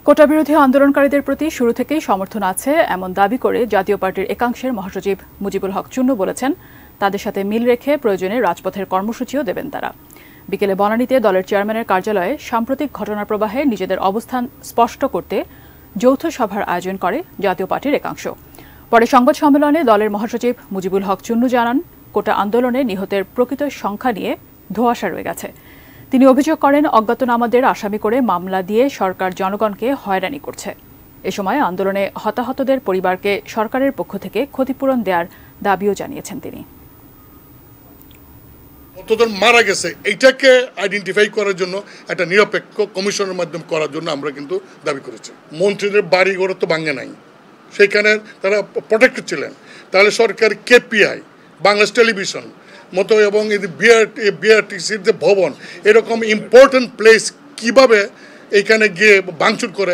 কোটা বিরোধী আন্দোলনকারীদের প্রতি শুরু থেকেই সমর্থন আছে এমন দাবি করে জাতীয় পার্টির একাংশের মহাসচিব মুজিবুল হক চুন্নু বলেছেন, তাদের সাথে মিল রেখে প্রয়োজনে রাজপথের কর্মসূচিও দেবেন তারা। বিকেলে বনানীতে দলের চেয়ারম্যানের কার্যালয়ে সাম্প্রতিক ঘটনার প্রবাহে নিজেদের অবস্থান স্পষ্ট করতে যৌথ সভার আয়োজন করে জাতীয় পার্টির একাংশ। পরে সংবাদ সম্মেলনে দলের মহাসচিব মুজিবুল হক চুন্নু জানান, কোটা আন্দোলনে নিহতের প্রকৃত সংখ্যা নিয়ে ধোঁয়াশা রয়ে গেছে। তিনি অভিযোগ করেন, অজ্ঞাতনামাদের আসামি করে মামলা দিয়ে সরকার জনগণকে হয়রানি করছে। এ সময় আন্দোলনে হতাহতদের পরিবারকে সরকারের পক্ষ থেকে ক্ষতিপূরণ দেওয়ার দাবিও জানিয়েছেন তিনি। কতজন মারা গেছে এইটাকে আইডেন্টিফাই করার জন্য একটা নিরপেক্ষ কমিশনের মাধ্যমে করার জন্য আমরা কিন্তু দাবি করেছি। মন্ত্রীদের বাড়ি ঘর তো ভাঙে নাই, সেখানে তারা প্রোটেক্টেড ছিলেন। তাহলে সরকার কেপিআই, বাংলাদেশ টেলিভিশন মতো এবং বিআরটিসির যে ভবন, এরকম ইম্পর্টেন্ট প্লেস কিভাবে এখানে গিয়ে ভাঙচুর করে।